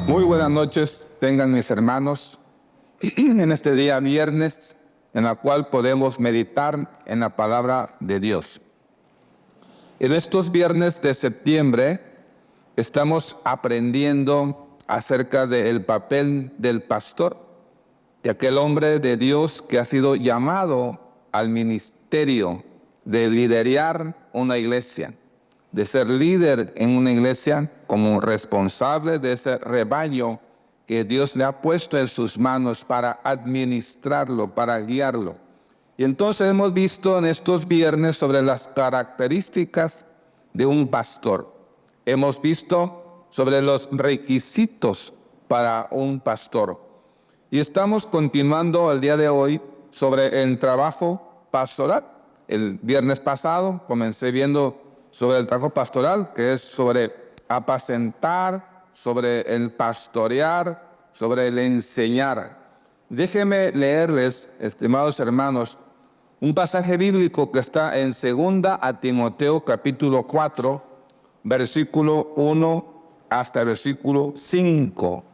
Muy buenas noches, tengan mis hermanos, en este día viernes, en la cual podemos meditar en la palabra de Dios. En estos viernes de septiembre estamos aprendiendo acerca del papel del pastor, de aquel hombre de Dios que ha sido llamado al ministerio de liderar una iglesia, de ser líder en una iglesia como responsable de ese rebaño que Dios le ha puesto en sus manos para administrarlo, para guiarlo. Y entonces hemos visto en estos viernes sobre las características de un pastor. Hemos visto sobre los requisitos para un pastor. Y estamos continuando el día de hoy sobre el trabajo pastoral. El viernes pasado comencé viendo sobre el trabajo pastoral, que es sobre apacentar, sobre el pastorear, sobre el enseñar. Déjenme leerles, estimados hermanos, un pasaje bíblico que está en 2 Timoteo capítulo 4, versículo 1 hasta el versículo 5.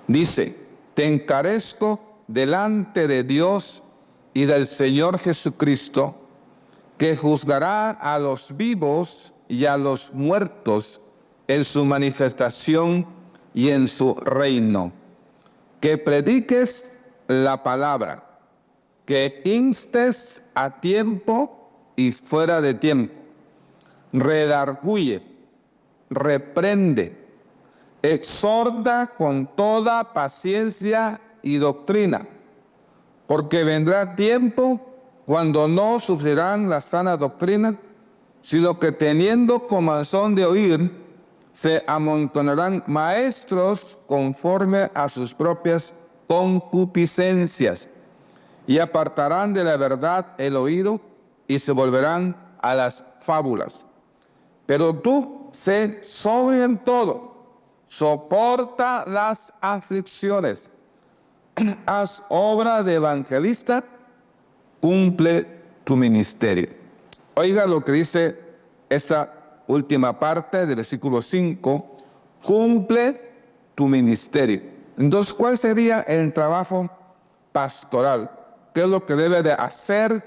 Dice: te encarezco delante de Dios y del Señor Jesucristo, que juzgará a los vivos y a los muertos en su manifestación y en su reino. Que prediques la palabra, que instes a tiempo y fuera de tiempo, redarguye, reprende, exhorta con toda paciencia y doctrina, porque vendrá tiempo cuando no sufrirán la sana doctrina, sino que teniendo comezón de oír, se amontonarán maestros conforme a sus propias concupiscencias, y apartarán de la verdad el oído y se volverán a las fábulas. Pero tú sé sobrio en todo, soporta las aflicciones, haz obra de evangelista, cumple tu ministerio. Oiga lo que dice esta última parte del versículo 5, cumple tu ministerio. Entonces, ¿cuál sería el trabajo pastoral? ¿Qué es lo que debe de hacer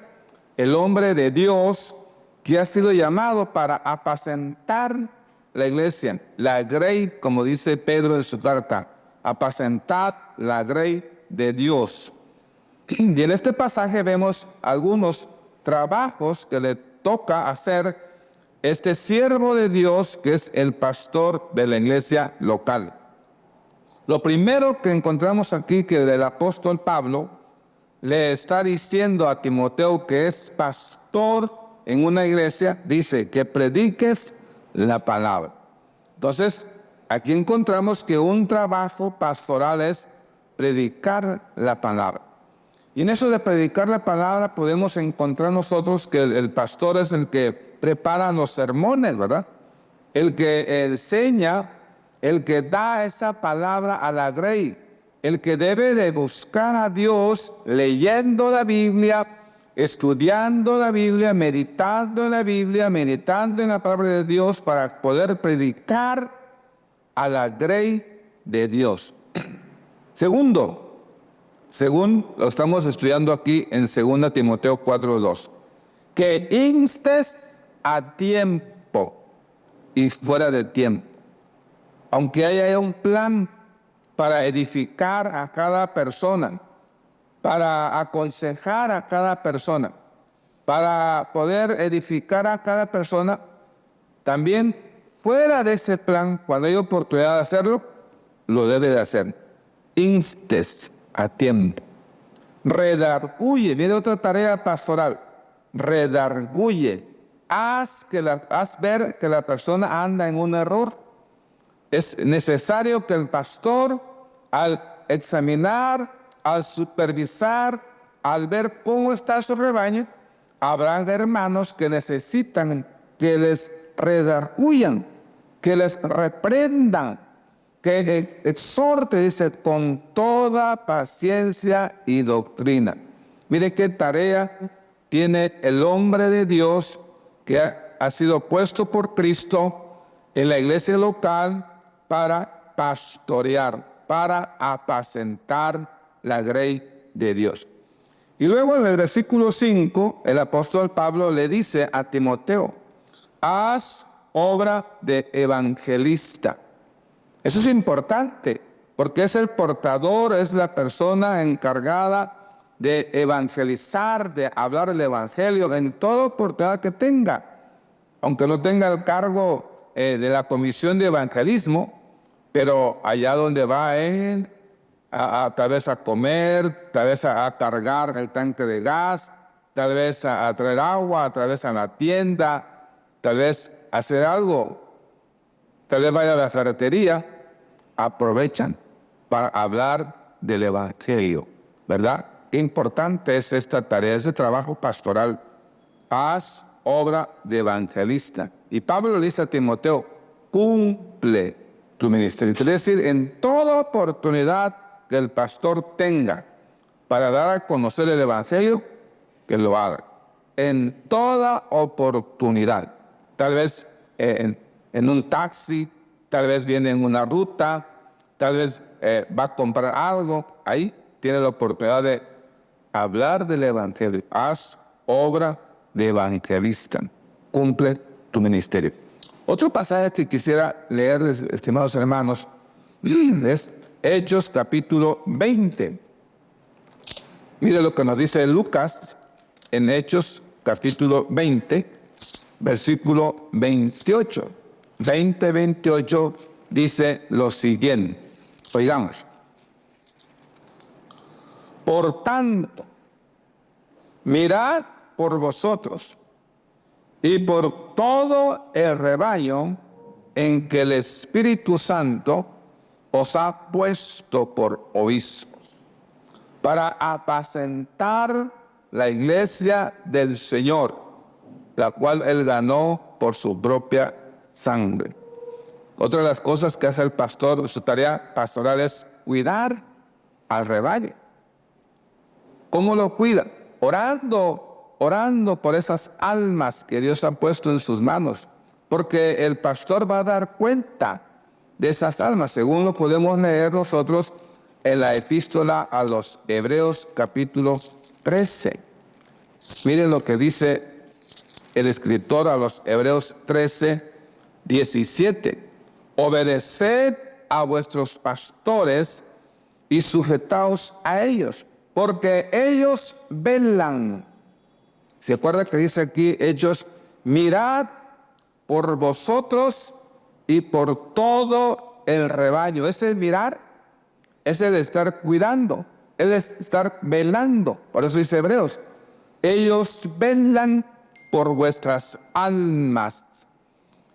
el hombre de Dios que ha sido llamado para apacentar la iglesia? La grey, como dice Pedro en su carta, apacentad la grey de Dios. Y en este pasaje vemos algunos trabajos que le toca hacer este siervo de Dios, que es el pastor de la iglesia local. Lo primero que encontramos aquí, que el apóstol Pablo le está diciendo a Timoteo, que es pastor en una iglesia, dice que prediques la palabra. Entonces, aquí encontramos que un trabajo pastoral es predicar la palabra. Y en eso de predicar la palabra podemos encontrar nosotros que el pastor es el que prepara los sermones, ¿verdad? El que enseña, el que da esa palabra a la grey, el que debe de buscar a Dios leyendo la Biblia, estudiando la Biblia, meditando en la Biblia, meditando en la palabra de Dios para poder predicar a la grey de Dios. Segundo, según lo estamos estudiando aquí en 2 Timoteo 4:2, que instes a tiempo y fuera de tiempo. Aunque haya un plan para edificar a cada persona, para aconsejar a cada persona, para poder edificar a cada persona, también fuera de ese plan, cuando hay oportunidad de hacerlo, lo debe de hacer. Instes a tiempo. Redarguye, viene otra tarea pastoral. Redarguye. Haz ver que la persona anda en un error. Es necesario que el pastor, al examinar, al supervisar, al ver cómo está su rebaño, habrán hermanos que necesitan que les redarguyan, que les reprendan, que exhorte, dice, con toda paciencia y doctrina. Mire qué tarea tiene el hombre de Dios que ha sido puesto por Cristo en la iglesia local para pastorear, para apacentar la grey de Dios. Y luego en el versículo 5, el apóstol Pablo le dice a Timoteo, haz obra de evangelista. Eso es importante, porque es el portador, es la persona encargada de evangelizar, de hablar el evangelio en toda oportunidad que tenga. Aunque no tenga el cargo de la comisión de evangelismo, pero allá donde va él, tal vez a comer, tal vez a cargar el tanque de gas, tal vez a traer agua, tal vez a la tienda, tal vez hacer algo, tal vez vaya a la ferretería, aprovechan para hablar del evangelio, ¿verdad? Qué importante es esta tarea, ese trabajo pastoral. Haz obra de evangelista. Y Pablo le dice a Timoteo, cumple tu ministerio. Es decir, en toda oportunidad que el pastor tenga para dar a conocer el evangelio, que lo haga. En toda oportunidad. Tal vez en un taxi, tal vez viene en una ruta, tal vez va a comprar algo. Ahí tiene la oportunidad de hablar del evangelio. Haz obra de evangelista. Cumple tu ministerio. Otro pasaje que quisiera leerles, estimados hermanos, es Hechos capítulo 20. Mire lo que nos dice Lucas en Hechos capítulo 20, versículo 28. 20-28 dice lo siguiente. Oigamos. Por tanto, mirad por vosotros y por todo el rebaño en que el Espíritu Santo os ha puesto por obispos, para apacentar la iglesia del Señor, la cual Él ganó por su propia sangre. Otra de las cosas que hace el pastor, su tarea pastoral es cuidar al rebaño. ¿Cómo lo cuida? Orando por esas almas que Dios ha puesto en sus manos, porque el pastor va a dar cuenta de esas almas, según lo podemos leer nosotros en la epístola a los Hebreos capítulo 13. Miren lo que dice el escritor a los Hebreos 13, 17. Obedeced a vuestros pastores y sujetaos a ellos, porque ellos velan. ¿Se acuerda que dice aquí ellos? Mirad por vosotros y por todo el rebaño. Ese mirar es el estar cuidando, el estar velando. Por eso dice Hebreos, ellos velan por vuestras almas.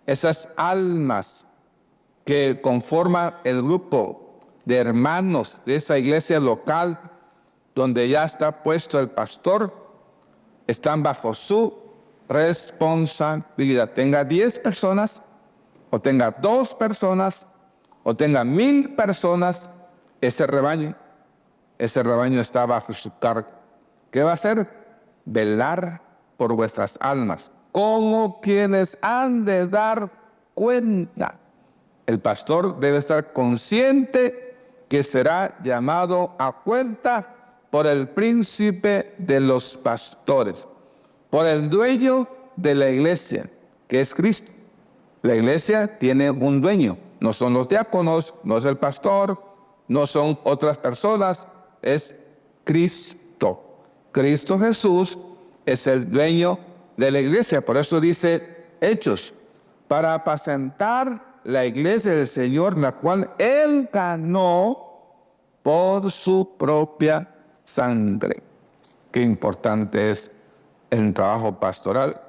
Esas almas que conforman el grupo de hermanos de esa iglesia local donde ya está puesto el pastor, están bajo su responsabilidad. Tenga 10 personas, o tenga 2 personas, o tenga 1000 personas, ese rebaño está bajo su cargo. ¿Qué va a hacer? Velar por vuestras almas, como quienes han de dar cuenta. El pastor debe estar consciente que será llamado a cuenta por el príncipe de los pastores, por el dueño de la iglesia, que es Cristo. La iglesia tiene un dueño, no son los diáconos, no es el pastor, no son otras personas, es Cristo. Cristo Jesús es el dueño de la iglesia. Por eso dice Hechos, para apacentar la iglesia del Señor, la cual Él ganó por su propia sangre. Qué importante es el trabajo pastoral,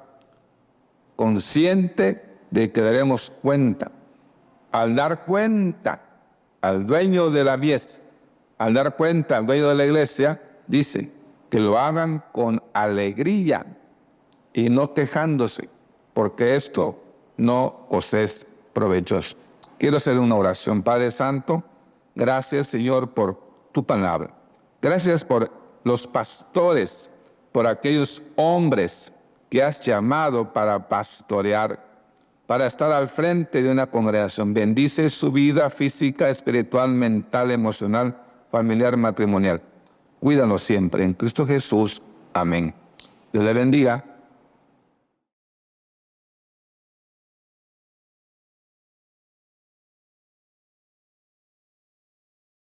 consciente de que daremos cuenta. Al dar cuenta al dueño de la mies, al dar cuenta al dueño de la iglesia, dice que lo hagan con alegría y no quejándose, porque esto no os es provechoso. Quiero hacer una oración. Padre Santo, gracias, Señor, por tu palabra. Gracias por los pastores, por aquellos hombres que has llamado para pastorear. para estar al frente de una congregación. Bendice su vida física, espiritual, mental, emocional, familiar, matrimonial. Cuídalo siempre. En Cristo Jesús. Amén. Dios le bendiga.